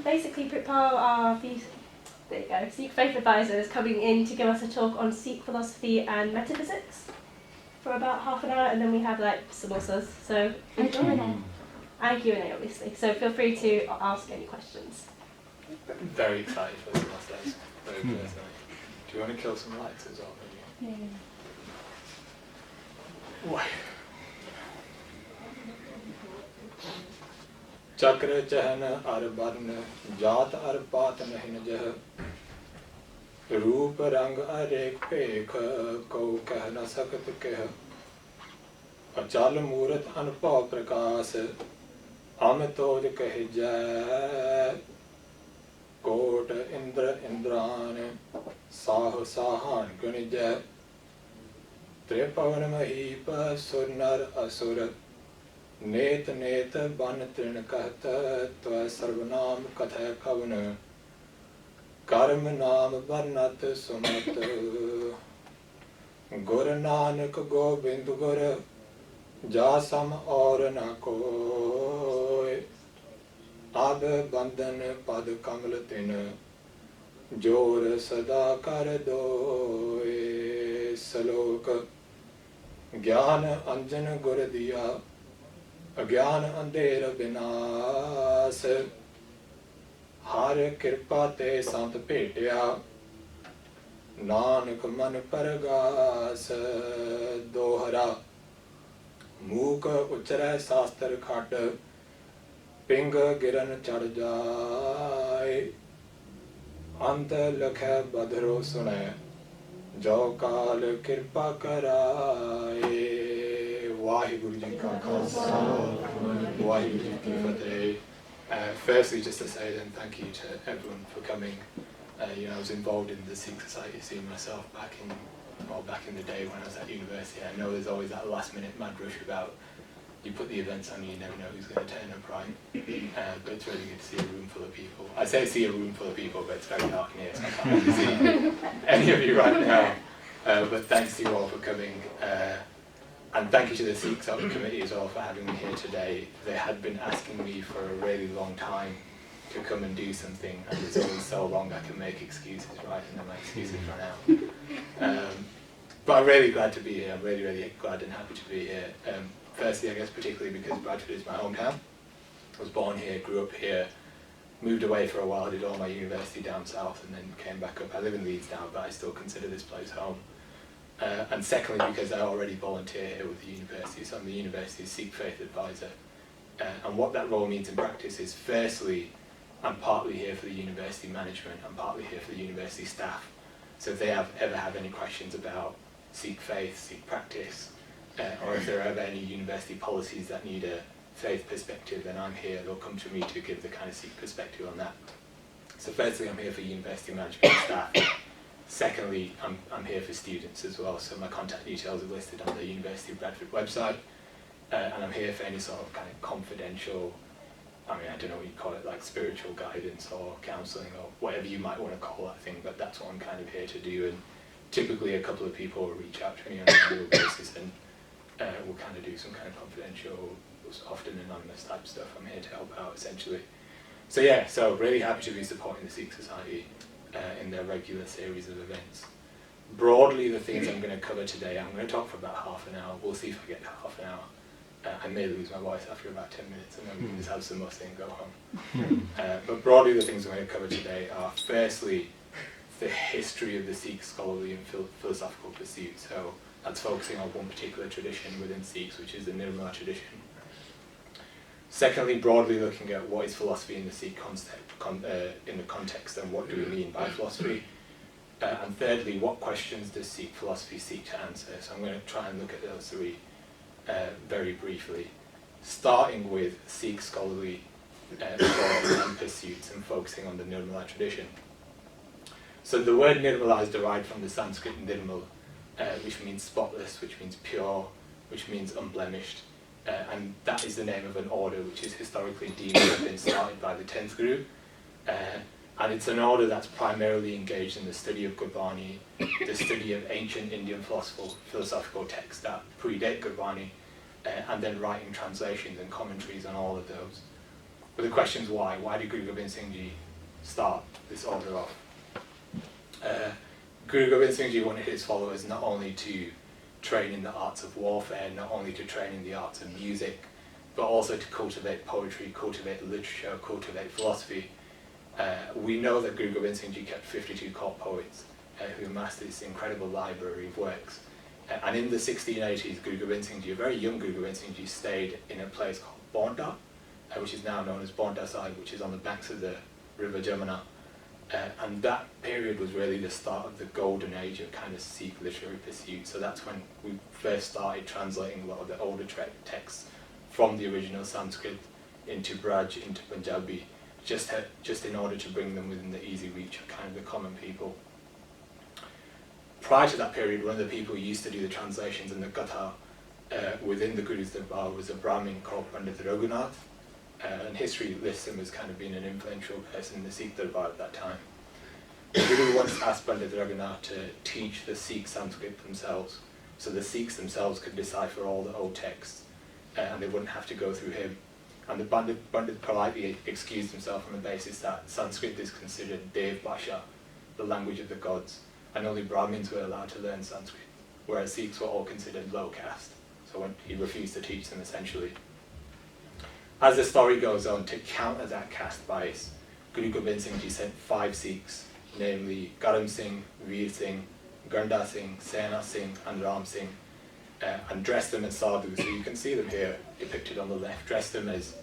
Basically, Pritpal, our Sikh faith advisor, is coming in to give us a talk on Sikh philosophy and metaphysics for about half an hour, and then we have like samosas. So and Q&A, obviously. So feel free to ask any questions. Very excited for the samosas. Very personally. Do you want to kill some lights as well? Maybe? Yeah. Why? चक्र चहन अर वर्ण जात अर पात नहीं जह रूप रंग अरेक पेख को कह न सकत कह अचल मूरत अनपव प्रकाश अमतोज कह जय कोट इंद्र इंद्रान साह साहान गुण जय त्रिपवन महीप सुर नर असुर नेत नेत बन तृण कहत त्व सर्वनाम कथय कवन कर्म नाम वर्णत सुमत गुर नानक गोविंद गुर जा सम और न कोय अब बंधन पद कमल तिन जोर सदा कर दोय सलोक ज्ञान अंजन गुर दिया अज्ञान अंधेर विनाश हर कृपा ते संत भेटिया नानक मन परगास दोहरा मूक उचरै शास्त्र खट पिंग गिरन चढ़ जाए अंत लखै बधरो सुनै जो काल कृपा कराए वाहिगुरु जी का खालसा वाहिगुरु जी की फतेह. Firstly, just to say then thank you to everyone for coming. I was involved in the Sikh Society scene myself back in the day when I was at university. I know there's always that last minute mad rush about you put the events on, you never know who's going to turn up, right? But it's really good to see a room full of people. I say see a room full of people, but it's very dark in here, so I can't really see any of you right now. But thanks to you all for coming. And thank you to the Sikh committee as well for having me here today. They had been asking me for a really long time to come and do something, and it's always so long I can make excuses, right? And then my excuses run out. But I'm really glad to be here. I'm really, really glad and happy to be here. Firstly, I guess particularly because Bradford is my hometown. I was born here, grew up here, moved away for a while, did all my university down south, and then came back up. I live in Leeds now, but I still consider this place home. And secondly, because I already volunteer here with the university, so I'm the university's Sikh faith advisor. And what that role means in practice is, firstly, I'm partly here for the university management, I'm partly here for the university staff. So if they ever have any questions about Sikh faith, Sikh practice, or if there are ever any university policies that need a faith perspective, then I'm here, they'll come to me to give the kind of Sikh perspective on that. So firstly, I'm here for university management staff. Secondly, I'm here for students as well, so my contact details are listed on the University of Bradford website, and I'm here for any sort of kind of confidential, I don't know what you call it, like spiritual guidance or counselling or whatever you might want to call that thing, but that's what I'm kind of here to do. And typically a couple of people will reach out to me on an annual basis, and we'll kind of do some kind of confidential, often anonymous type stuff. I'm here to help out essentially. So yeah, so really happy to be supporting the Sikh Society in their regular series of events. Broadly, the things I'm going to cover today, I'm going to talk for about half an hour. We'll see if I get to half an hour. I may lose my voice after about 10 minutes, and then we can just have some musty and go home. But broadly, the things I'm going to cover today are, firstly, the history of the Sikh scholarly and philosophical pursuit. So that's focusing on one particular tradition within Sikhs, which is the Nirmala tradition. Secondly, broadly looking at what is philosophy in the Sikh in the context, and what do we mean by philosophy. And thirdly, what questions does Sikh philosophy seek to answer? So I'm going to try and look at those three very briefly, starting with Sikh scholarly thought and pursuits and focusing on the Nirmala tradition. So the word Nirmala is derived from the Sanskrit Nirmal, which means spotless, which means pure, which means unblemished. And that is the name of an order which is historically deemed to have been started by the 10th Guru. And it's an order that's primarily engaged in the study of Gurbani, the study of ancient Indian philosophical texts that predate Gurbani, and then writing translations and commentaries on all of those. But the question is why? Why did Guru Gobind Singh Ji start this order off? Guru Gobind Singh Ji wanted his followers not only to train in the arts of warfare, not only to train in the arts of music, but also to cultivate poetry, cultivate literature, cultivate philosophy. We know that Guru Gobind Singh Ji kept 52 court poets who amassed this incredible library of works. And in the 1680s, Guru Gobind Singh Ji, a very young Guru Gobind Singh Ji, stayed in a place called Bonda, which is now known as Bonda Sahib, which is on the banks of the river Jamuna. And that period was really the start of the golden age of kind of Sikh literary pursuit. So that's when we first started translating a lot of the older texts from the original Sanskrit into Braj, into Punjabi, just in order to bring them within the easy reach of kind of the common people. Prior to that period, one of the people who used to do the translations and the Gatha within the Guru's Darbar was a Brahmin called Pandit Raghunath, and history lists him as kind of being an influential person in the Sikh Darbar at that time. The Guru once asked Pandit Raghunath to teach the Sikh Sanskrit themselves, so the Sikhs themselves could decipher all the old texts, and they wouldn't have to go through him. And the Pandit politely excused himself on the basis that Sanskrit is considered Dev Bhasha, the language of the gods, and only Brahmins were allowed to learn Sanskrit, whereas Sikhs were all considered low caste, so he refused to teach them essentially. As the story goes on, to counter that caste bias, Guru Gobind Singh Ji sent 5 Sikhs, namely Karam Singh, Veer Singh, Ganda Singh, Sena Singh and Ram Singh, and dressed them as sadhus. So you can see them here depicted on the left, dressed them as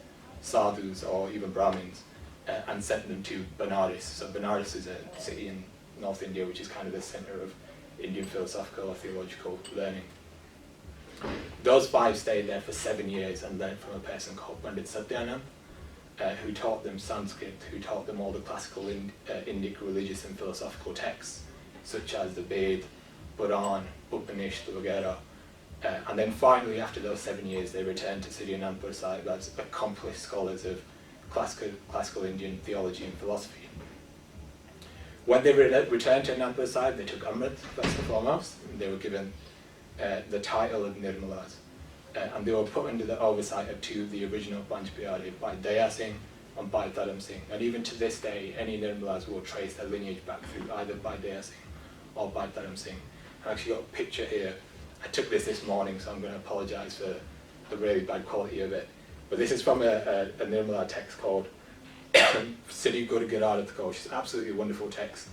sadhus or even Brahmins, and sent them to Benares. So Benares is a city in North India, which is kind of the center of Indian philosophical or theological learning. Those 5 stayed there for 7 years and learned from a person called Pandit Satyanand, who taught them Sanskrit, who taught them all the classical Indic religious and philosophical texts, such as the Ved, Puran, Upanishad, etc. And then finally, after those 7 years, they returned to Sri Anandpur Sahib as accomplished scholars of classical Indian theology and philosophy. When they returned to Anandpur Sahib, they took Amrit, first and foremost, and they were given the title of Nirmalas, and they were put under the oversight of 2 of the original Panch Pyare, by Daya Singh and by Dharam Singh. And even to this day, any Nirmalas will trace their lineage back through either by Daya Singh or by Dharam Singh. I've actually got a picture here. I took this morning, so I'm going to apologise for the really bad quality of it. But this is from a Nirmala text called Sri Guru Giraratko, which is an absolutely wonderful text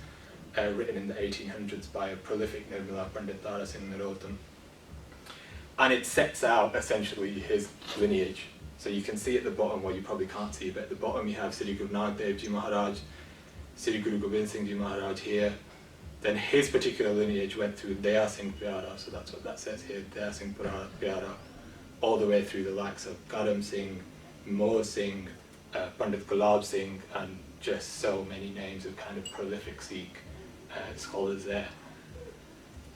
written in the 1800s by a prolific Nirmala Pandit Dara Singh Narottam. And it sets out essentially his lineage. So you can see at the bottom, well you probably can't see, but at the bottom you have Sri Guru Nanak Dev Ji Maharaj, Sri Guru Gobind Singh Ji Maharaj here. Then his particular lineage went through Daya Singh Pyara, so that's what that says here, Daya Singh Pyara, all the way through the likes of Karam Singh, Moh Singh, Pandit Gulab Singh, and just so many names of kind of prolific Sikh scholars there.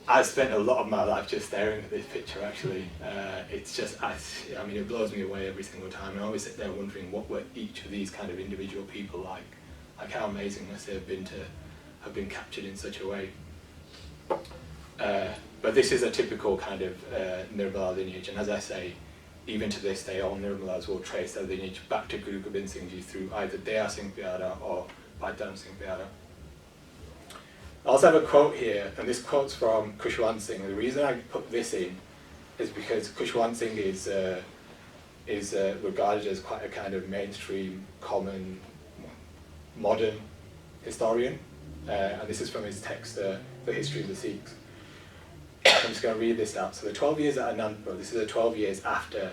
I've spent a lot of my life just staring at this picture actually. It's just, I mean, it blows me away every single time. And I always sit there wondering what were each of these kind of individual people like. Like how amazing must they have been to have been captured in such a way. But this is a typical kind of Nirmala lineage, and as I say, even to this day, all Nirmalas will trace their lineage back to Guru Gobind Singh Ji through either Daya Singh Pyara or Bhai Singh Pyara. I also have a quote here, and this quote's from Kushwant Singh. The reason I put this in is because Kushwant Singh is regarded as quite a kind of mainstream, common, modern historian, and this is from his text, The History of the Sikhs. I'm just going to read this out. So the 12 years at Anandpur, this is the 12 years after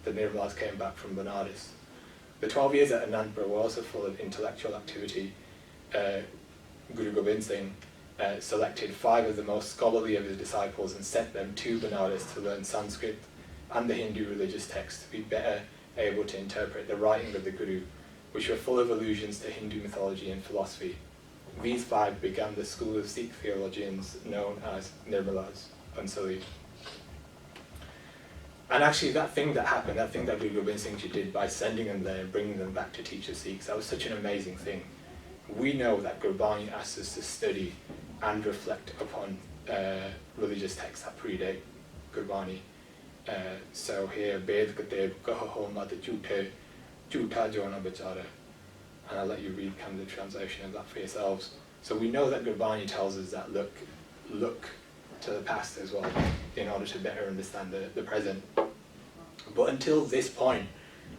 the Nirmalas came back from Benares. The 12 years at Anandpur were also full of intellectual activity. Guru Gobind Singh selected 5 of the most scholarly of his disciples and sent them to Benares to learn Sanskrit and the Hindu religious texts to be better able to interpret the writing of the Guru, which were full of allusions to Hindu mythology and philosophy. These 5 began the school of Sikh theologians known as Nirmalas, Ansali. And actually that thing that happened, that thing that Guru Gobind Singh Ji did by sending them there and bringing them back to teach the Sikhs, that was such an amazing thing. We know that Gurbani asks us to study and reflect upon religious texts that predate Gurbani. So here, Ved Katev Kaho Mata Jute, Juta Jona Bachara. And I'll let you read kind of the translation of that for yourselves. So we know that Gurbani tells us that look to the past as well in order to better understand the present. But until this point,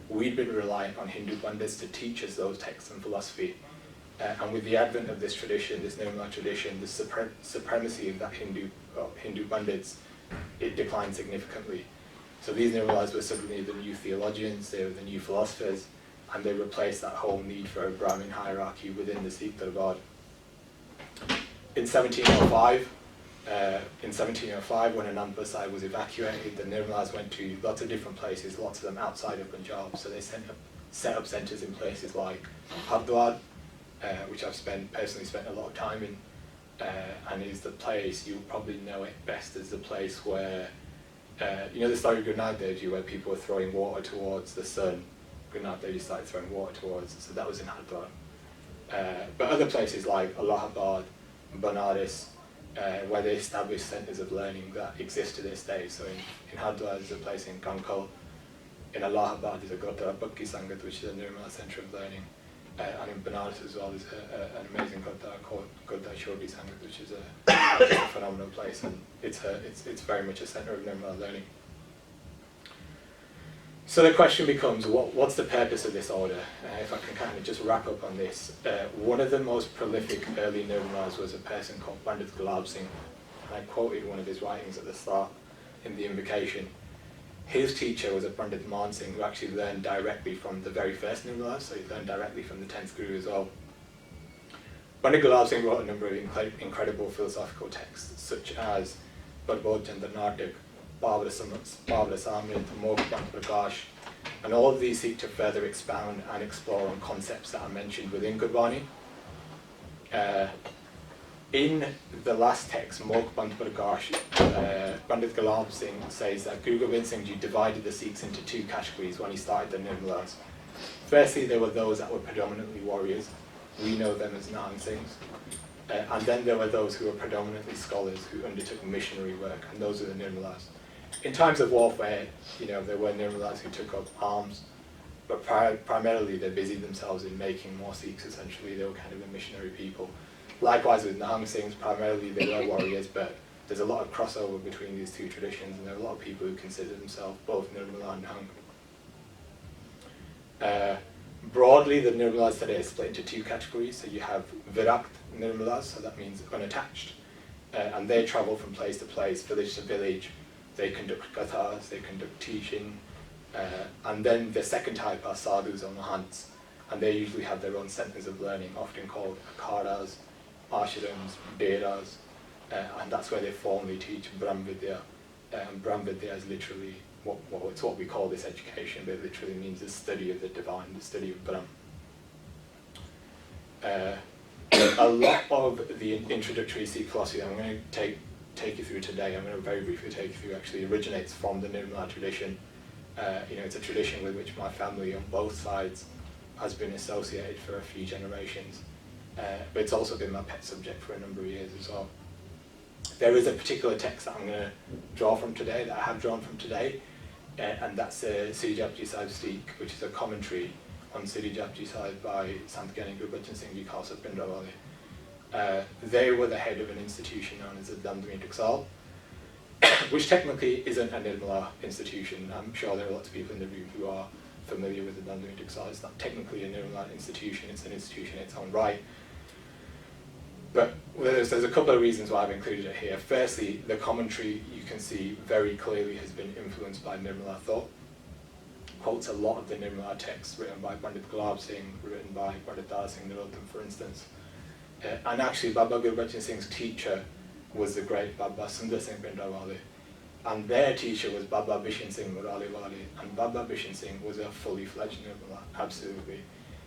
we'd been reliant on Hindu Pandits to teach us those texts and philosophy. And with the advent of this tradition, this Nirmala tradition, the supremacy of that Hindu Pandits, it declined significantly. So these Nirmalas were suddenly the new theologians, they were the new philosophers, and they replaced that whole need for a Brahmin hierarchy within the Sikh Darbar. In 1705, when Anandpur Sahib was evacuated, the Nirmalas went to lots of different places, lots of them outside of Punjab. So they set up centres in places like Hardwar, which I've personally spent a lot of time in, and is the place, you'll probably know it best as the place where, you know the story of Guru Nanak Dev Ji, where people were throwing water towards the sun. Guru Nanak Dev Ji started throwing water towards, so that was in Hardwar. But other places like Allahabad, Banaras, where they established centres of learning that exist to this day. So in Hardwar there's a place in Kankal, in Allahabad there's a Gurdwara Bakki Sangat, which is a Nirmala centre of learning, and in Banaras as well there's an amazing Gurdwara called Gurdwara Chaudhry Sangat, which is a phenomenal place, and it's very much a centre of Nirmala learning. So the question becomes, what's the purpose of this order? If I can kind of just wrap up on this. One of the most prolific early Nirmalas was a person called Pandit Gulab Singh. And I quoted one of his writings at the start in the invocation. His teacher was a Pandit Man Singh, who actually learned directly from the very first Nirmalas, so he learned directly from the 10th Guru as well. Pandit Gulab Singh wrote a number of incredible philosophical texts, such as Barbod Chandra Nartak, Babra Samrit, Mokbant Prakash, and all of these seek to further expound and explore on concepts that are mentioned within Gurbani. In the last text, Mokbant Prakash, Pandit Gulab Singh says that Guru Gobind Singh Ji divided the Sikhs into two categories when he started the Nirmalas. Firstly, there were those that were predominantly warriors. We know them as Nahang Singhs. And then there were those who were predominantly scholars who undertook missionary work, and those are the Nirmalas. In times of warfare, you know, there were Nirmalas who took up arms, but primarily they busied themselves in making more Sikhs, essentially. They were kind of the missionary people. Likewise with Nahang Singhs, primarily they were warriors, but there's a lot of crossover between these two traditions, and there are a lot of people who consider themselves both Nirmala and Nahang. Broadly, the Nirmalas today are split into two categories. So you have Virakt Nirmalas, so that means unattached, and they travel from place to place, village to village. They conduct kathas, they conduct teaching, and then the second type are sadhus or mahants, and they usually have their own centres of learning, often called akhadas, ashrams, deras, and that's where they formally teach Brahm Vidya. Brahm Vidya is literally, it's what we call this education, but it literally means the study of the divine, the study of Brahm. A lot of the introductory Sikh philosophy I'm going to take you through today, I'm going to very briefly take you through, actually originates from the Nirmala tradition. You know, it's a tradition with which my family on both sides has been associated for a few generations, but it's also been my pet subject for a number of years as well. There is a particular text that I'm going to draw from today, that I have drawn from today, and that's Sri Japji Sahib Steek, which is a commentary on Sri Japji Sahib by Sant Gyani Guru Bachan Singh Ji Khalsa Pindrawale. They were the head of an institution known as the Dandami Taksal, which technically isn't a Nirmala institution. I'm sure there are lots of people in the room who are familiar with the Dandami Taksal. It's not technically a Nirmala institution, it's an institution in its own right. But there's a couple of reasons why I've included it here. Firstly, the commentary, you can see very clearly has been influenced by Nirmala thought. Quotes a lot of the Nirmala texts written by Pandit Gulab Singh, written by Pandit Dara Singh Narottam, for instance. And actually, Baba Guru Bachan Singh's teacher was the great Baba Sundar Singh Pindrawale. And their teacher was Baba Bishan Singh Murali Wali. And Baba Bishan Singh was a fully fledged Nirmala, absolutely.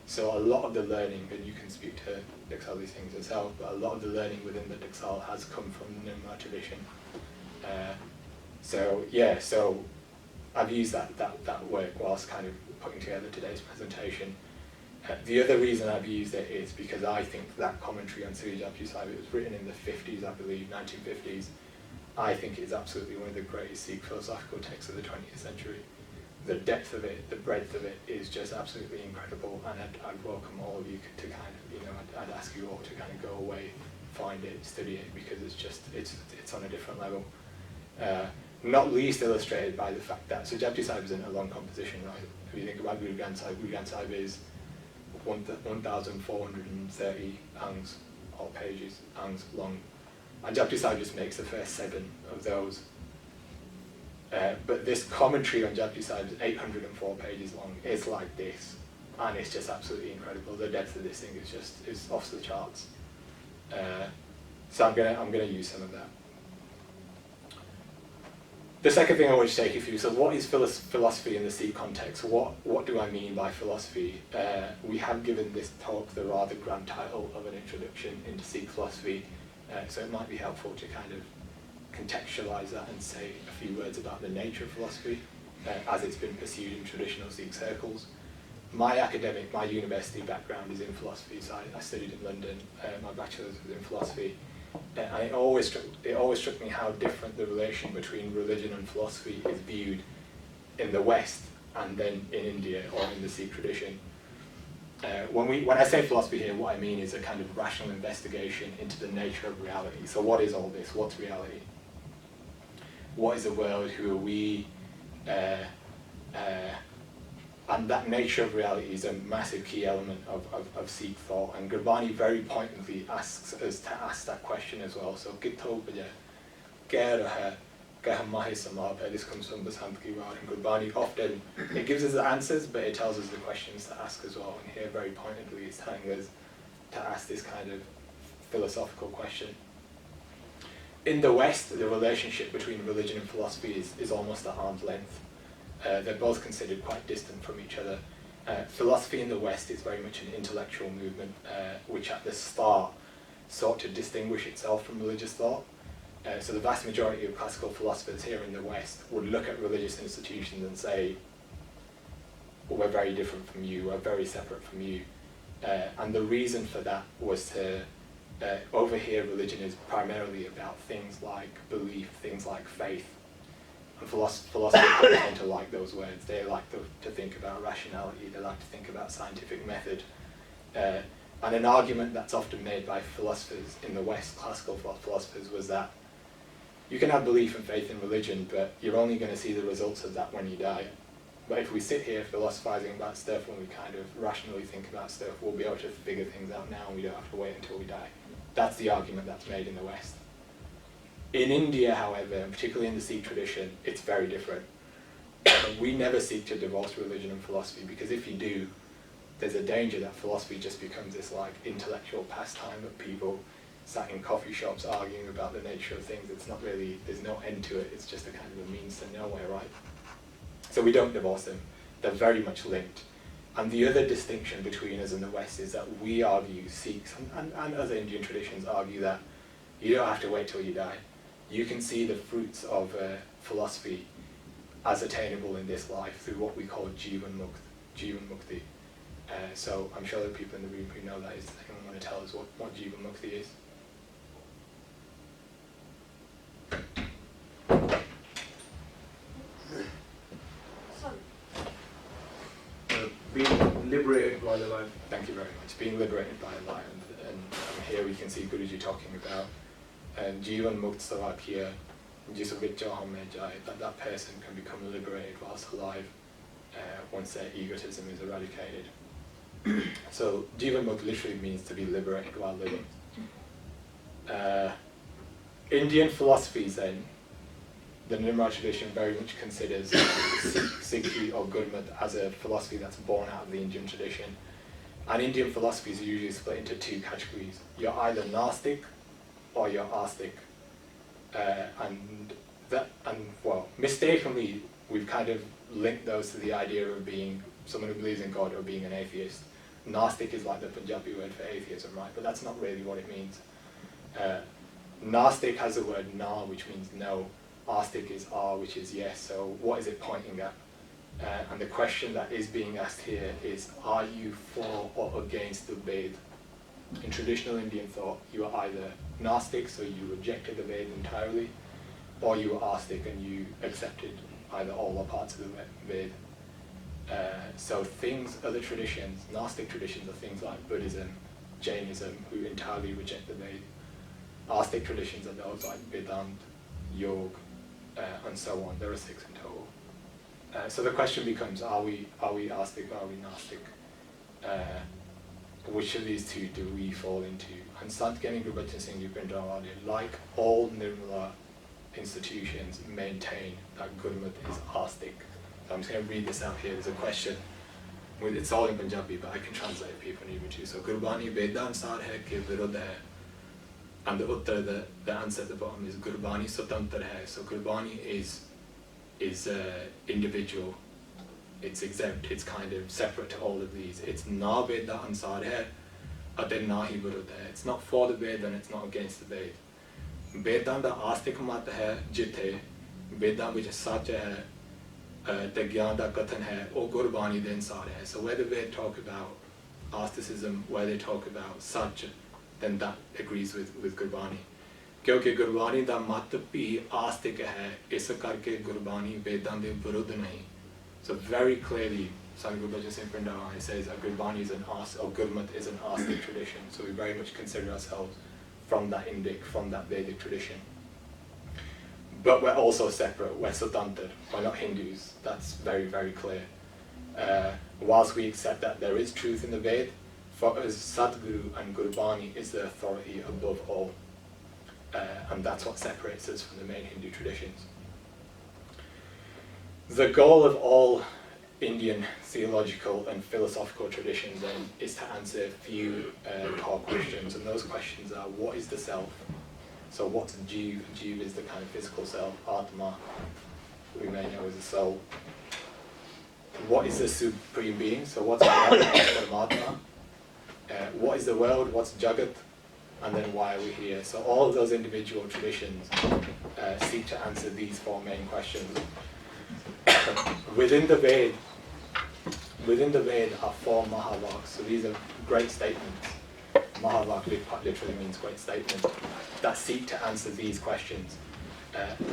So a lot of the learning, and you can speak to Diksal these things yourself, but a lot of the learning within the Diksal has come from the Nirmala tradition. So I've used that work whilst kind of putting together today's presentation. The other reason I've used it is because I think that commentary on Sri Japji Sahib, it was written in the 50s, I believe, 1950s. I think it's absolutely one of the greatest Sikh philosophical texts of the 20th century. the depth of it, the breadth of it is just absolutely incredible, and I'd welcome all of you to kind of, I'd ask you all to kind of go away, find it, study it, because it's just, it's on a different level. Not least illustrated by the fact that, so Japji Sahib isn't a long composition, right? If you think about Guru Granth Sahib is 1,430 angs, or pages, angs long. And Japji Sahib just makes the first 7 of those. But this commentary on Japji Sahib is 804 pages long. It's like this, and it's just absolutely incredible. The depth of this thing is off the charts. So I'm gonna use some of that. The second thing I want to take you through, so what is philosophy in the Sikh context? What do I mean by philosophy? We have given this talk the rather grand title of an introduction into Sikh philosophy, so it might be helpful to kind of contextualize that and say a few words about the nature of philosophy as it's been pursued in traditional Sikh circles. My university background is in philosophy, so I studied in London. My bachelor's was in philosophy. And it always struck me how different the relation between religion and philosophy is viewed in the West and then in India or in the Sikh tradition. When I say philosophy here, what I mean is a kind of rational investigation into the nature of reality. So what is all this? What's reality? What is the world? Who are we? And that nature of reality is a massive key element of Sikh thought, and Gurbani very pointedly asks us to ask that question as well. So, this comes from Basant Ki War, and Gurbani often, it gives us the answers, but it tells us the questions to ask as well, and here very pointedly it's telling us to ask this kind of philosophical question. In the West, the relationship between religion and philosophy is almost at arm's length. They're both considered quite distant from each other. Philosophy in the West is very much an intellectual movement, which at the start sought to distinguish itself from religious thought. So the vast majority of classical philosophers here in the West would look at religious institutions and say, well, we're very different from you, we're very separate from you. And the reason for that was to, over here religion is primarily about things like belief, things like faith. And philosophers tend to like those words. They like to think about rationality, they like to think about scientific method. And an argument that's often made by philosophers in the West, classical philosophers, was that you can have belief and faith in religion, but you're only going to see the results of that when you die. But if we sit here philosophizing about stuff when we kind of rationally think about stuff, we'll be able to figure things out now and we don't have to wait until we die. That's the argument that's made in the West. In India, however, and particularly in the Sikh tradition, it's very different. We never seek to divorce religion and philosophy, because if you do, there's a danger that philosophy just becomes this like intellectual pastime of people sat in coffee shops arguing about the nature of things. It's not really, there's no end to it, it's just a kind of a means to nowhere, right? So we don't divorce them, they're very much linked. And the other distinction between us and the West is that we argue, Sikhs and other Indian traditions argue that you don't have to wait till you die. You can see the fruits of philosophy as attainable in this life through what we call Jivan Mukti. So I'm sure there are people in the room who know that. Is anyone want to tell us what Jivan Mukti is? Being liberated by the light. Thank you very much. Being liberated by the light. And here we can see Guruji talking about Jivan Mukt Savakya, that person can become liberated whilst alive once their egotism is eradicated. So Jivan Mukt literally means to be liberated while living. Indian philosophies then, the Nirmala tradition very much considers Sikhi or Gurmat as a philosophy that's born out of the Indian tradition. And Indian philosophies are usually split into two categories. You're either Nastic or you're Astic. Well, mistakenly, we've kind of linked those to the idea of being someone who believes in God or being an atheist. Nastic is like the Punjabi word for atheism, right? But that's not really what it means. Nastic has the word na, which means no. Astic is ah, which is yes. So what is it pointing at? And the question that is being asked here is, are you for or against the Ved? In traditional Indian thought, you are either Gnostic, so you rejected the Ved entirely, or you were Astic and you accepted either all or parts of the Ved. So things, other traditions, Gnostic traditions are things like Buddhism, Jainism, who entirely reject the Veda. Astic traditions are those like Vedanta, Yoga, and so on. There are 6 in total. So the question becomes: Are we Astic or are we Gnostic? Which of these two do we fall into? And Sant Gani Guru Bachan Singh Ji Pindrawali, like all Nirmala institutions, maintain that Gurmat is Astic. So I'm just going to read this out here. There's a question. It's all in Punjabi, but I can translate it for you if I need me to. So Gurbani Veda ansar hai ke virudh hai. And the uttar, the answer at the bottom is Gurbani Swatantra hai. So Gurbani is individual. It's exempt, it's kind of separate to all of these. It's na Veda ansar hai, ate na hi virudh hai. It's not for the Veda and it's not against the Veda. Vedan da astik mat hai jithe, Vedan which is sach hai, the gyan da kathan hai, or Gurbani de ansar hai. So where the Veda talk about Asticism, where they talk about sach, then that agrees with Gurbani. क्योंकि गुरबानी दा मत भी आस्तिक है, इस करके गुरबानी वेदां दे विरुद्ध नहीं. So very clearly, Sant Guru Bachan Singh Pindrawali says that Gurbani is an or Gurmat is an Astic tradition. So we very much consider ourselves from that Indic, from that Vedic tradition. But we're also separate. We're Swatantra. We're not Hindus. That's very, very clear. Whilst we accept that there is truth in the Ved, for us, Sadguru and Gurbani is the authority above all. And that's what separates us from the main Hindu traditions. The goal of all Indian theological and philosophical traditions then is to answer a few core questions, and those questions are: what is the self? So what's Jiv? Jiv is the kind of physical self. Atma, we may know as the soul. What is the supreme being? So what's Paramatma? What is the world? What's Jagat? And then why are we here? So all of those individual traditions seek to answer these 4 main questions. Within the Ved are 4 Mahavaks. So these are great statements. Mahavak literally means great statement, that seek to answer these questions.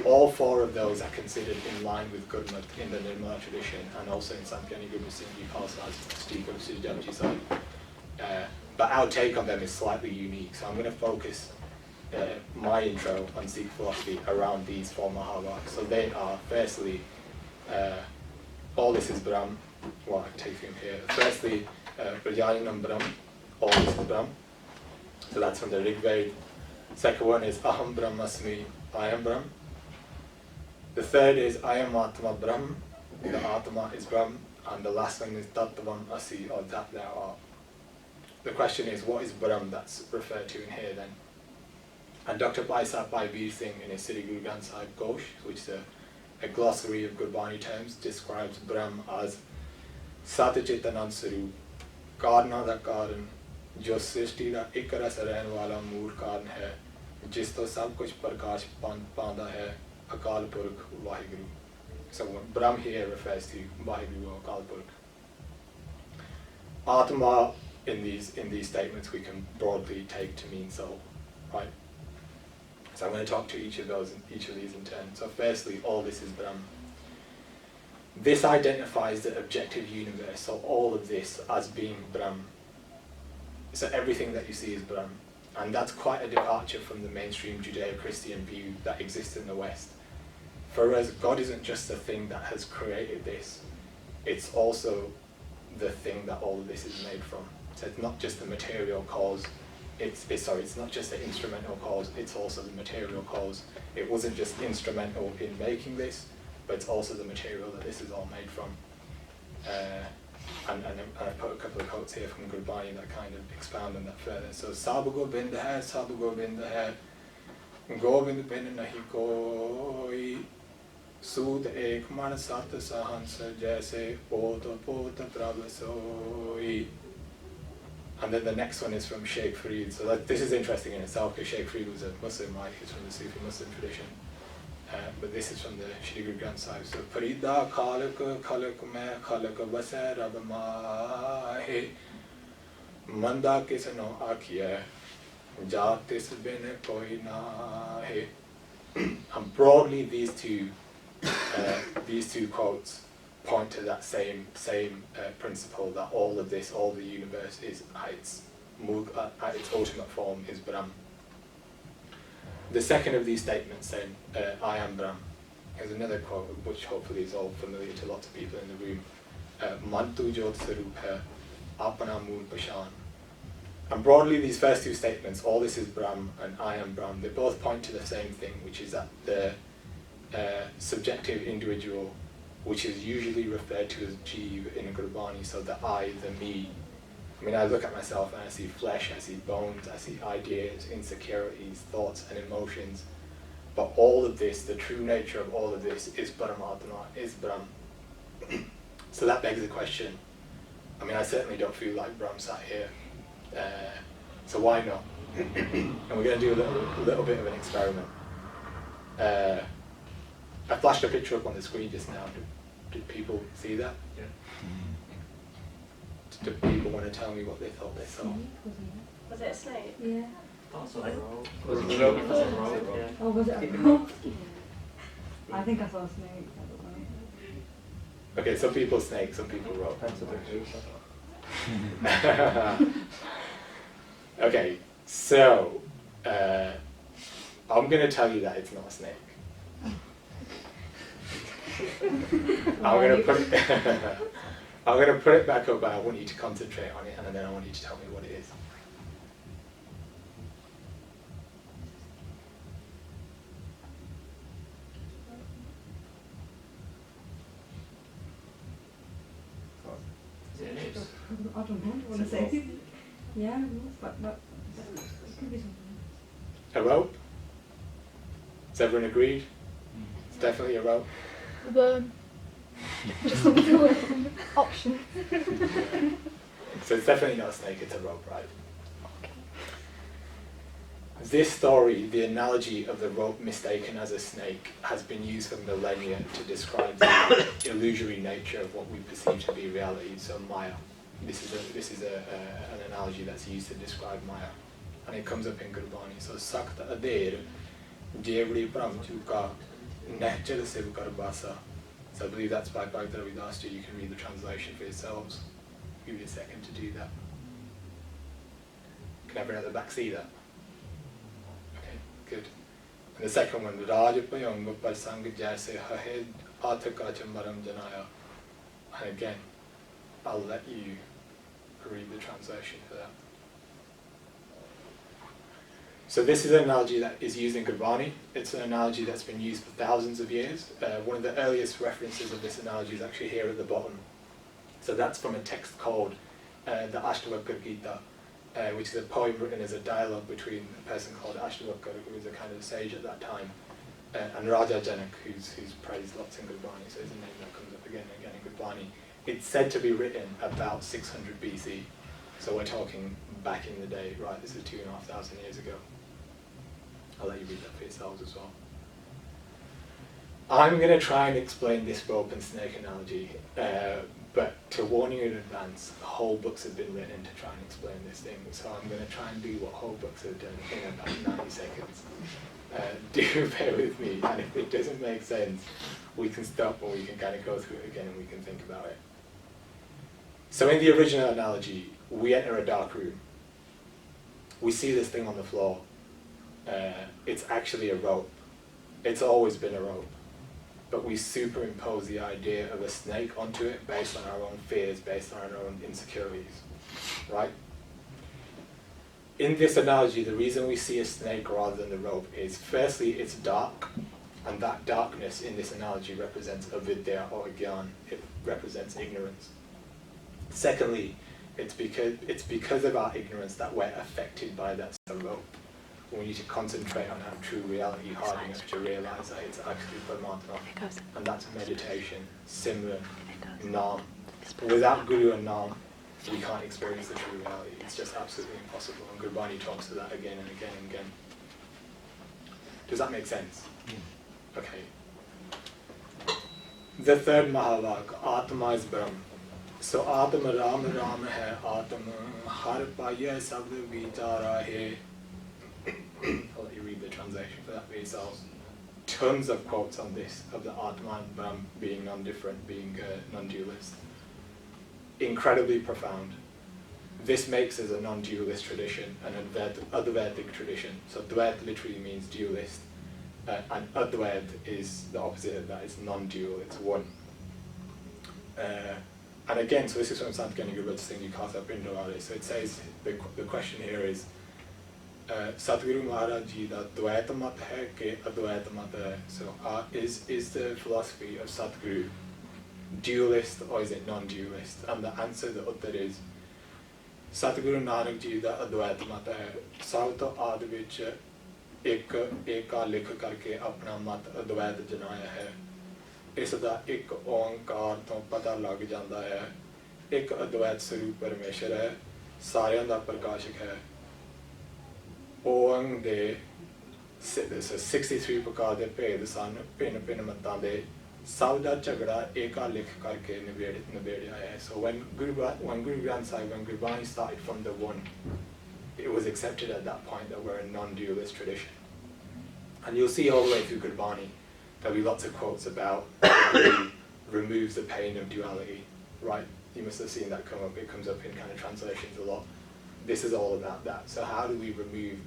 All 4 of those are considered in line with Gurmat in the Nirmala tradition, and also in Sant Gani Guru Singh Ji Khalsa's Sri Guru Sri Japji Sahib. But our take on them is slightly unique. So I'm going to focus my intro on Sikh philosophy around these 4 Mahavaks. So they are, firstly, all this is Brahm. Well, I take from here. Firstly, Prajananam Brahm, all this is Brahm. So that's from the Rig Veda. Second one is Aham Brahmasmi, I am Brahm. The third is I am Atma Brahm, the Atma is Brahm. And the last one is Tattvam Asi, or that thou art. The question is, what is Brahm that's referred to in here then? And Dr. Baisat Bhai Singh in his Sri Guru Granth Sahib Ghosh, which is a glossary of Gurbani terms, describes Brahm as Satchitanand Sarup, Karna da Karan, जो सृष्टि का एक रस रहने वाला मूल कारण है, जिस तो सब कुछ प्रकाश पांदा है, अकाल पुरख Waheguru. So Brahm here refers to Vaheguru or Akal Purkh. Atma in these statements we can broadly take to mean soul, right? So I'm going to talk to each of these in turn. So firstly, all this is Brahm. This identifies the objective universe, so all of this as being Brahm. So everything that you see is Brahm. And that's quite a departure from the mainstream Judeo-Christian view that exists in the West. For us, God isn't just the thing that has created this, it's also the thing that all of this is made from. So it's not just the material cause, it's not just the instrumental cause, it's also the material cause. It wasn't just instrumental in making this, but it's also the material that this is all made from. And I put a couple of quotes here from Gurbani that kind of expound on that further. So Sab Gobind hai, Gobind bin nahi koi, Sood ek man sat sahans jaise pota pota pravasoi. And then the next one is from Sheikh Farid. So this is interesting in itself because Sheikh Farid was a Muslim, right? He's from the Sufi Muslim tradition. But this is from the Shri Guru Granth Sahib. So Farida khalak khalak mein khalak basai rab maahe manda kisno akhiya jatis bin koi na hai. And broadly these two quotes point to that same principle that all of this, all the universe is at its ultimate form is Brahm. The second of these statements saying, I am Brahm, is another quote which hopefully is all familiar to lots of people in the room. Mantu Jot Sarup hai, Apana Moon Pashan. And broadly, these first two statements, all this is Brahm and I am Brahm, they both point to the same thing, which is that the subjective individual, which is usually referred to as Jeev in Gurbani, so the I, the me. I mean, I look at myself and I see flesh, I see bones, I see ideas, insecurities, thoughts and emotions. But all of this, the true nature of all of this is Paramatma, is Brahm. So that begs the question. I mean, I certainly don't feel like Brahm sat here. So why not? And we're going to do a little bit of an experiment. I flashed a picture up on the screen just now. Did people see that? Yeah. Do people want to tell me what they thought they saw? Was it a snake? Yeah. Also a rope. Was it a It rope? was a rope, yeah. Oh, was it a rope? I think I saw a snake. Okay, some people snake, some people rope. That's what they do. Okay, so I'm going to tell you that it's not a snake. I'm going to put it back up, and I want you to concentrate on it, and then I want you to tell me what it is. Is it an ace? I don't know. I want to say. Yeah, but it could be something. A rope? Has everyone agreed? It's definitely a rope. Worm. Just an option. So it's definitely not a snake, it's a rope, right? This story, the analogy of the rope mistaken as a snake, has been used for millennia to describe the illusory nature of what we perceive to be reality, so Maya. This is an analogy that's used to describe Maya. And it comes up in Gurbani. So Sakta Ader, Jevri Pramchuka, Nehchal Sivkarbasa. So I believe that's by Bhagavad Gita. You can read the translation for yourselves. Give you a second to do that. Can everyone at the back see that? Okay, good. And the second one, Rajapayanga Parsang Jaise Hahed Atakachamaram Janaya. And again, I'll let you read the translation for that. So this is an analogy that is used in Gurbani. It's an analogy that's been used for thousands of years. One of the earliest references of this analogy is actually here at the bottom. So that's from a text called the Ashtavakra Gita, which is a poem written as a dialogue between a person called Ashtavakra, who was a kind of a sage at that time, and Raja Janak, who's praised lots in Gurbani. So it's a name that comes up again and again in Gurbani. It's said to be written about 600 BC. So we're talking back in the day, right? This is 2,500 years ago. I'll let you read that for yourselves as well. I'm going to try and explain this rope and snake analogy, but to warn you in advance, whole books have been written to try and explain this thing, so I'm going to try and do what whole books have done in about 90 seconds. Do bear with me, and if it doesn't make sense, we can stop and we can kind of go through it again and we can think about it. So in the original analogy, we enter a dark room. We see this thing on the floor. It's actually a rope. It's always been a rope. But we superimpose the idea of a snake onto it based on our own fears, based on our own insecurities, right? In this analogy, the reason we see a snake rather than the rope is, firstly, it's dark, and that darkness in this analogy represents avidya or agyan. It represents ignorance. Secondly, it's because of our ignorance that we're affected by that rope. We need to concentrate on our true reality hard enough to realize that it's actually Paramatma. And that's meditation, Simran, Nam. Without Guru and Nam, we can't experience the true reality. It's just absolutely impossible. And Gurbani talks to that again and again and again. Does that make sense? Okay. The third Mahavak, Atma is Brahm. So Atma Ram Ram hai, Atma Har Paya Sabd Vichara hai. I'll let you read the translation for that for yourselves. tons of quotes on this, of the Atma and Brahm being non-different, being non-dualist. Incredibly profound. This makes us a non-dualist tradition, an Advaitic tradition. So Dvait literally means dualist, and Advait is the opposite of that, it's non-dual, it's one. And again, so this is from Sant Gyani Guru Singh Kasa Pindawale. So it says, the question here is, Satguru Maharaj Ji da Dvaita mat hai ke Advaita mat hai? So is the philosophy of Satguru dualist or is it non-dualist? And the answer, the uttar is, Satguru Nanak Ji da Advaita mat hai. Sav to aad vich eka likh karke apna mat Advaita janaya hai. ਇਸ ਦਾ ਇੱਕ ਓਂਕਾਰ ਤੋਂ ਪਤਾ ਲੱਗ ਜਾਂਦਾ ਹੈ, ਇੱਕ ਅਦਵੈਤ ਸਰੂਪ ਪਰਮੇਸ਼ਰ ਹੈ, ਸਾਰਿਆਂ ਦਾ ਪ੍ਰਕਾਸ਼ਕ ਹੈ। ਓੰਗ ਦੇ 63 ਪ੍ਰਕਾਰ ਦੇ ਭੇਦ ਸਨ, ਭਿੰਨ ਭਿੰਨ ਮਤਾਂ ਦੇ, ਸਭ ਦਾ ਝਗੜਾ ਏਕਾ ਲਿਖ ਕਰਕੇ ਨਿਬੇੜਿਆ ਹੈ। So when Guru Granth Sahib, when Gurbani started from the one, it was accepted at that point that we're a non-dualist tradition. And you'll see all the way through Gurbani, there'll be lots of quotes about removes the pain of duality, right? You must have seen that come up. It comes up in kind of translations a lot. This is all about that. So how do we remove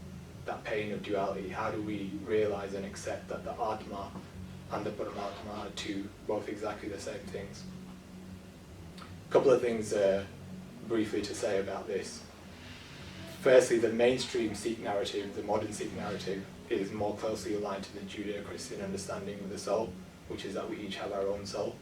that pain of duality? How do we realize and accept that the Atma and the Paramatma are two, both exactly the same things? A couple of things briefly to say about this. Firstly, the mainstream Sikh narrative, the modern Sikh narrative, is more closely aligned to the Judeo-Christian understanding of the soul, which is that we each have our own soul,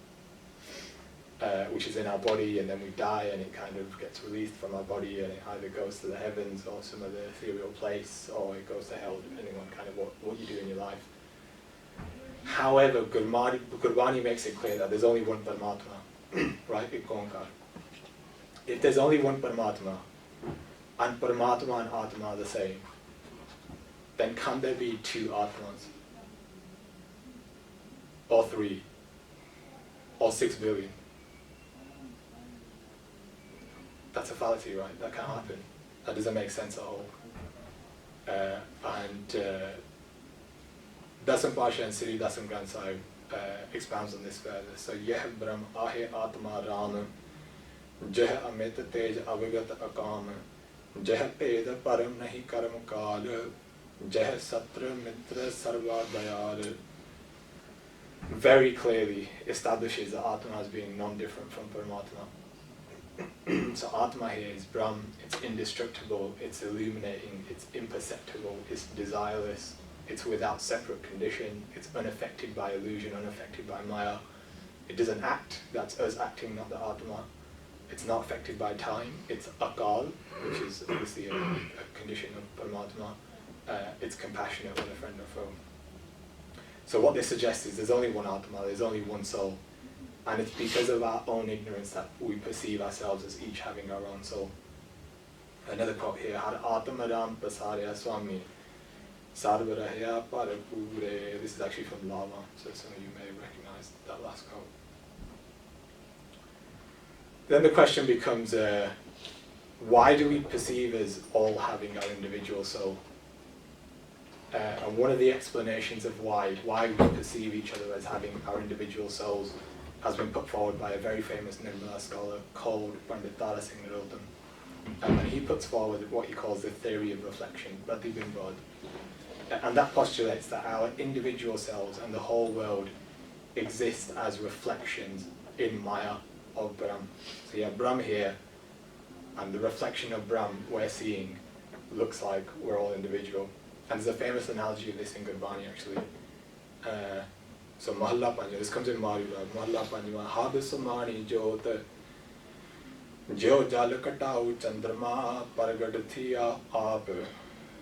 which is in our body, and then we die and it kind of gets released from our body and it either goes to the heavens or some other ethereal place, or it goes to hell, depending on kind of what you do in your life. However, Gurbani makes it clear that there's only one Paramatma, right? If there's only one Paramatma, and Paramatma and Atma are the same, then can there be two Atmas? Or three? Or 6 billion? That's a fallacy, right? That can't happen. That doesn't make sense at all. Dasam Pasha and Sri Dasam Granth Sahib expounds on this further. So, Yeh Brahm Ahe Atma Ram, Jeh Amit Tej Avagat Akam, Jeh Peda Param Nahi Karam Kal, Jeh Satra Mitra Sarva Dayal, very clearly establishes that Atma as being non-different from Paramatma. So Atma here is Brahm, it's indestructible, it's illuminating, it's imperceptible, it's desireless, it's without separate condition, it's unaffected by illusion, unaffected by Maya. It doesn't act, that's us acting, not the Atma. It's not affected by time, it's Akal, which is obviously a condition of Paramatma. It's compassionate with a friend or foe. So what this suggests is there's only one Atma, there's only one soul. And it's because of our own ignorance that we perceive ourselves as each having our own soul. Another quote here, Har Atmaram Pasarya Swami, Sarvarahya Parapure. This is actually from Lama, so some of you may recognize that last quote. Then the question becomes, why do we perceive as all having our individual soul? And one of the explanations of why we perceive each other as having our individual souls has been put forward by a very famous Nirmala scholar called Pritpal Singh. And he puts forward what he calls the theory of reflection, Pratibhimbad. And that postulates that our individual selves and the whole world exist as reflections in Maya of Brahm. So you have Brahm here, and the reflection of Brahm we're seeing looks like we're all individual. And there's a famous analogy of this in Gurbani actually. So Mahalla Panjwa, this comes in Marula, Mahalla Panjwa, Habisamani Jyota, Jo Jal Katau Chandrama Paragadathya Ab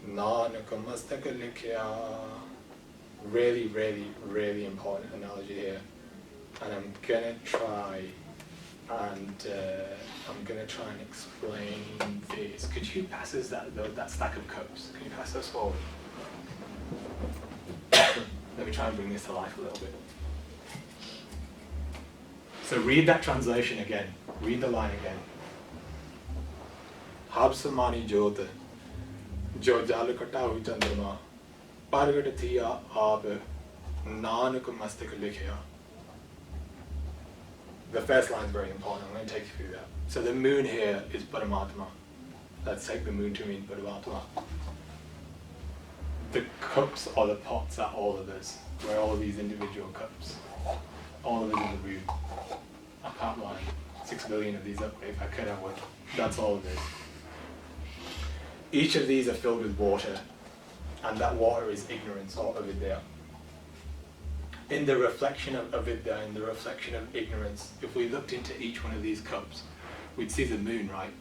Nanaka Mastaka Likhya. Really, really, really important analogy here. And I'm gonna try and explain this. Could you pass us that stack of cups? Can you pass those forward? Let me try and bring this to life a little bit. So read that translation again. Read the line again. Habsamani Jyota, Jo Jal Katau Chandrama, Pargatatiya Ab, Nanak Mastak Likhya. The first line is very important. I'm going to take you through that. So the moon here is Paramatma. Let's take the moon to mean Paramatma. The cups or the pots are all of us. We're all these individual cups. All of us in the room. I can't line 6 billion of these up. If I could, I would. That's all of us. Each of these are filled with water, and that water is ignorance or avidya. In the reflection of avidya, in the reflection of ignorance, if we looked into each one of these cups, we'd see the moon, right,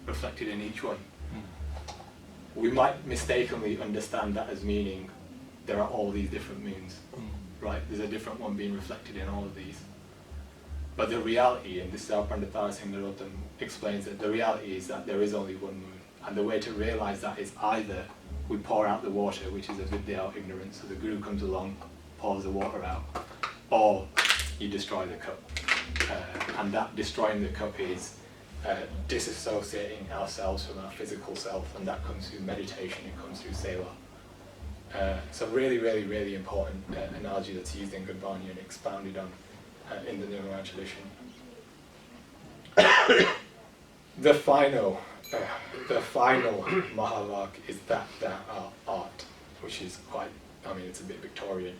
reflected in each one. We might mistakenly understand that as meaning there are all these different moons, right? There's a different one being reflected in all of these. But the reality, and this is how Pritpal Singh explains it, the reality is that there is only one moon. And the way to realize that is either we pour out the water, which is avidya or ignorance, so the Guru comes along, pours the water out, or you destroy the cup. And that destroying the cup is disassociating ourselves from our physical self, and that comes through meditation, it comes through seva. So really, really, really important analogy that's used in Gurbani and expounded on in the Nirmala tradition. The final Mahavak is that art, which is quite, I mean, it's a bit Victorian.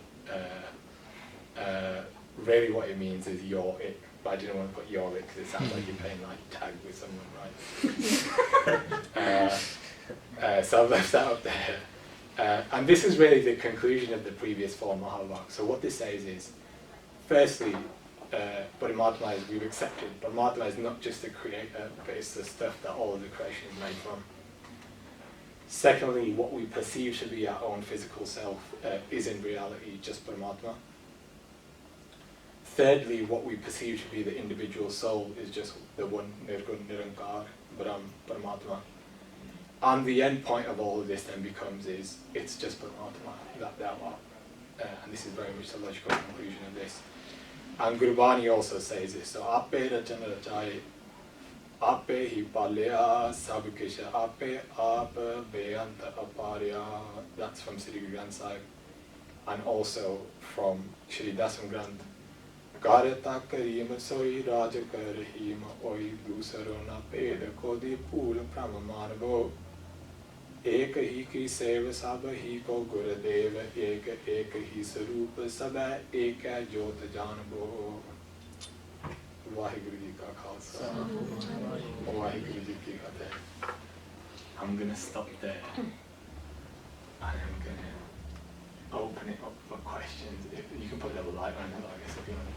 Really what it means is you're it, but I didn't want to put you're it because it sounds like you're playing like tag with someone, right? So I've left that up there. And this is really the conclusion of the previous four Mahavak. So what this says is, firstly, Paramatma is we've accepted. Paramatma is not just the creator, but it's the stuff that all of the creation is made from. Secondly, what we perceive to be our own physical self is in reality just Paramatma. Thirdly, what we perceive to be the individual soul is just the one Nirgun Nirankar, Paramatma. And the end point of all of this then becomes it's just Paramatma, that thou art. And this is very much the logical conclusion of this. And Gurbani also says this. So Ape Rachana Rachai, Ape hi Palya Sabukisha, Ape Apa Beyanta Aparya. That's from Sri Guru Granth Sahib. And also from Shri Dasam Granth. Garata Karima Soi Raja Karahima Oi Gusarona Peda Kodi Pula Pramamanabo. Eka hi ki seva sabha hi ko Guradeva, eka hi sarupa sabha, eka jota janabo. Vaheguru Ji ka khalsa, Vaheguru Ji ki fateh. I'm going to stop there, and I'm going to open it up for questions. If you can put a little light on it, I guess, if you want.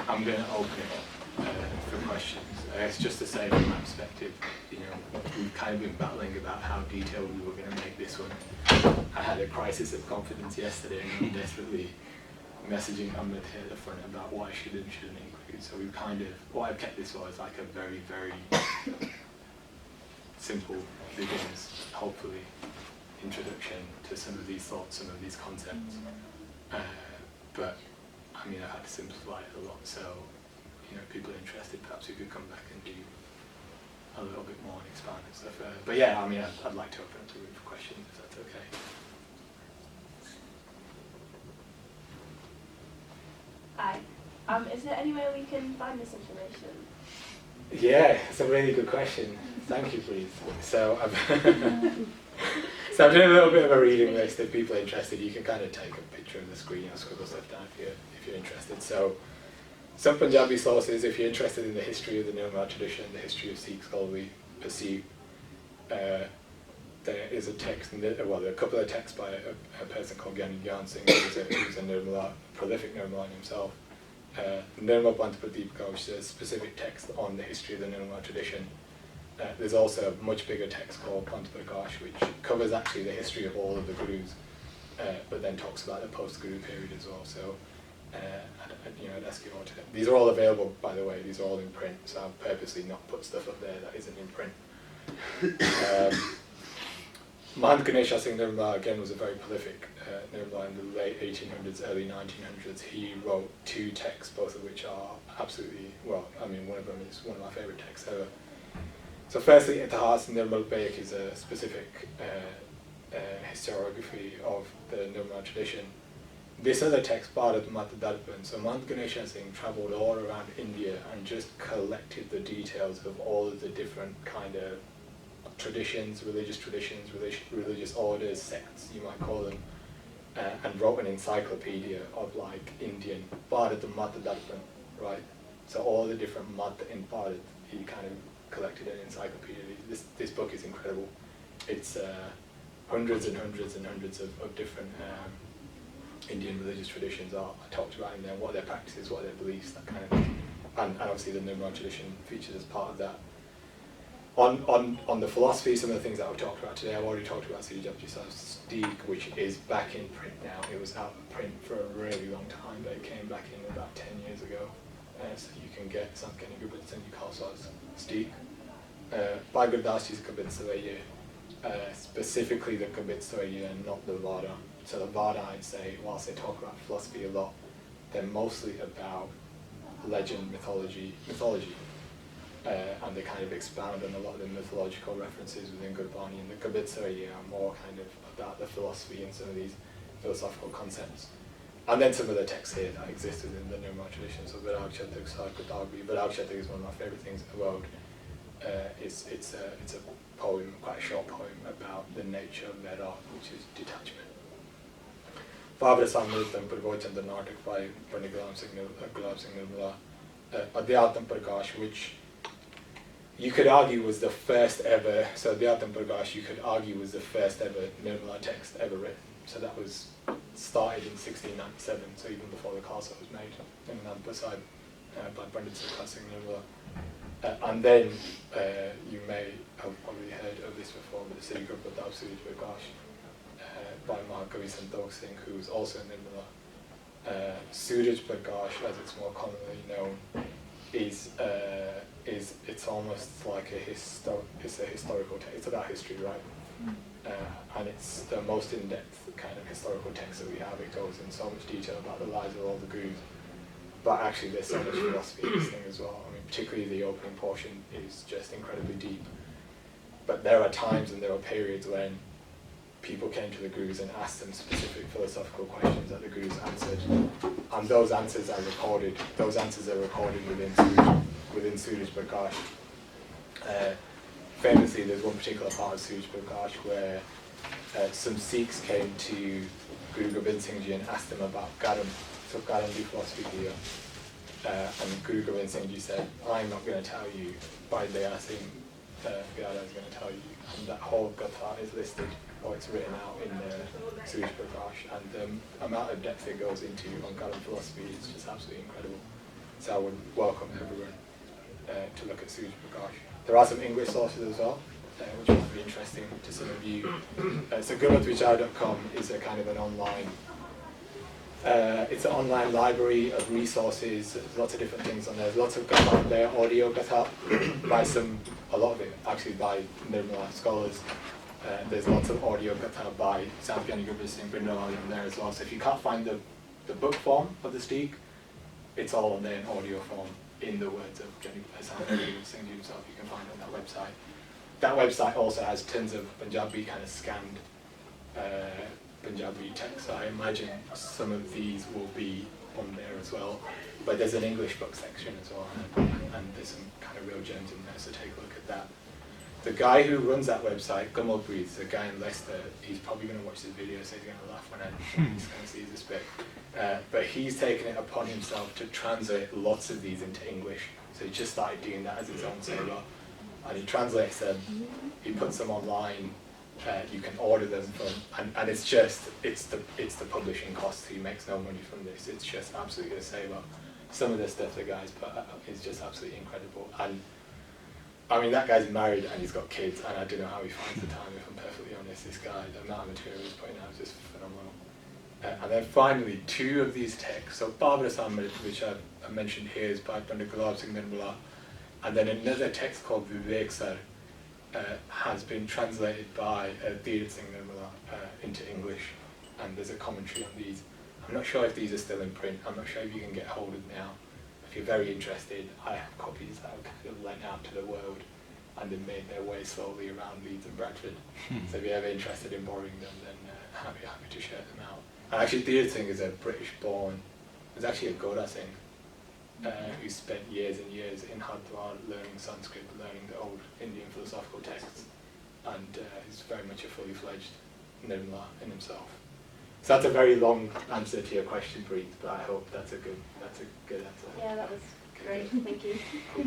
I'm going to open it up for questions. It's just to say from my perspective, you know, we've kind of been battling about how detailed we were going to make this one. I had a crisis of confidence yesterday, and I'm desperately messaging Amrit here at the front about what I should and shouldn't include. So we've kind of, what I've kept this for is like a very, very simple beginners, hopefully, introduction to some of these thoughts, some of these concepts. But I mean, I've had to simplify it a lot, so you know, if people are interested, perhaps we could come back and do a little bit more and expand and stuff. But yeah, I mean, I'd like to open up the room for questions, if that's okay. Hi. Is there any way we can find this information? Yeah, it's a really good question. Thank you, please. So I've so I'm doing a little bit of a reading list. If people are interested, you can kind of take a picture of the screen or scribble stuff down if you're interested. So some Punjabi sources, if you're interested in the history of the Nirmala tradition, the history of Sikh scholarly pursuit, there is a text, there are a couple of texts by a person called Gyan Singh, who's a Nirmala, prolific Nirmalan himself. Nirmala Pantapradipika, which is a specific text on the history of the Nirmala tradition. There's also a much bigger text called Pantaprakash, which covers actually the history of all of the gurus, but then talks about the post-guru period as well. So, I'd ask you all to. These are all available, by the way. These are all in print, so I've purposely not put stuff up there that isn't in print. Mahant Ganesha Singh Nirmala, again, was a very prolific Nirmala in the late 1800s, early 1900s. He wrote two texts, both of which are absolutely, well, I mean, one of them is one of my favourite texts ever. So firstly, Itihas Nirmal Baik is a specific historiography of the Nirmala tradition. This other text, Bharat Mata Darpan, so Mahant Ganesha Singh travelled all around India and just collected the details of all of the different kind of traditions, religious orders, sects, you might call them, and wrote an encyclopedia of like Indian Bharat Mata Darpan, right? So all the different Mata in Bharat, he kind of collected an encyclopedia. This book is incredible. It's hundreds and hundreds and hundreds of different Indian religious traditions are talked about in there, what are their practices, what are their beliefs, that kind of thing. And obviously the Nirmala tradition features as part of that. On the philosophy, some of the things that I've talked about today, I've already talked about Sikh, which is back in print now. It was out of print for a really long time, but it came back in about 10 years ago. So you can get something in Gurbat Singh Khalsa's Steek. By Gurdas Ji's Kabit Savaya, specifically the Kabit Savaya and not the Vada. So the Vada, I'd say, whilst they talk about philosophy a lot, they're mostly about legend, mythology, and they kind of expound on a lot of the mythological references within Gurbani, and the Kabit Savaya are more kind of about the philosophy and some of these philosophical concepts. And then some of the texts here that exist within the Nirmala tradition, so Virag Chatak, Sarkatagri. Virag Chatak is one of my favourite things in the world. It's a poem, quite a short poem, about the nature of Virag, which is detachment. Bhavra Samritam Purvochandra Natak by Pandit Gulab Singh Nirmala, Adhyatam Prakash, which you could argue was the first ever, so Adhyatam Prakash you could argue was the first ever Nirmala text ever written. So that was started in 1697, so even before the Khalsa was made in Nagpur Sahib by Pandit Singh Nirmala. And then you may have probably heard of this before, but the Sri Guru Pratap Suraj Prakash by Mahakavi Santokh Singh, who is also Nirmala. Suraj Prakash, as it's more commonly known, is it's almost like it's a historical text. It's about history, right? And it's the most in-depth kind of historical text that we have. It goes in so much detail about the lives of all the gurus. But actually there's so much philosophy in this thing as well. I mean, particularly the opening portion is just incredibly deep. But there are times and there are periods when people came to the gurus and asked them specific philosophical questions that the gurus answered. And those answers are recorded. Those answers are recorded within Suraj Prakash. Famously, there's one particular part of Suraj Prakash where some Sikhs came to Guru Gobind Singh Ji and asked him about Garam, so Garam di philosophy here. And Guru Gobind Singh Ji said, I'm not going to tell you, by Daya Singh Vyada is going to tell you. And that whole Gatha is listed, or it's written out in Suraj Prakash. And the amount of depth it goes into on Garam philosophy is just absolutely incredible. So I would welcome everyone to look at Suraj Prakash. There are some English sources as well, which might be interesting to some of you. So gurmatvichar.com is a kind of an online, it's an online library of resources. There's lots of different things on there. There's lots of Gatha on there, audio Gatha, a lot of it actually by Nirmala scholars. There's lots of audio Gatha by Samgyani Gurbat Singh Brindawali on there as well. So if you can't find the book form of the Steek, it's all on there in audio form, in the words of Samgyani Gurbat Singh himself. You can find it on that website. That website also has tons of Punjabi kind of scanned Punjabi text. So I imagine some of these will be on there as well. But there's an English book section as well, and there's some kind of real gems in there, so take a look at that. The guy who runs that website, Gumal Breathes, a guy in Leicester, he's probably going to watch this video, so he's going to laugh when he's going to see this bit. But he's taken it upon himself to translate lots of these into English. So he just started doing that as his own sailor. And he translates them, he puts them online, you can order them from, and it's the publishing cost. He makes no money from this. It's just absolutely a saver. Some of the stuff the guys put out is just absolutely incredible. And I mean, that guy's married and he's got kids, and I don't know how he finds the time, if I'm perfectly honest. This guy, the amount of material he's putting out is just phenomenal. And then finally, two of these texts. So Barbara Samrit, which I mentioned here, is by Pandit Gulab Singh Nirmala. And then another text called Vivek Sar has been translated by Dheeraj Singh Nirmala into English. And there's a commentary on these. I'm not sure if these are still in print. I'm not sure if you can get hold of them now. If you're very interested, I have copies that I've kind of lent out to the world. and they made their way slowly around Leeds and Bradford. So if you're ever interested in borrowing them, then happy to share them out. And actually, Dheer Singh is a British-born, it's actually a Goda Singh, who spent years and years in Hardwar learning Sanskrit, learning the old Indian philosophical texts, and he's very much a fully fledged Nirmala in himself. So that's a very long answer to your question, Preet, but I hope that's a good answer. Yeah, that was great. Thank you. Cool.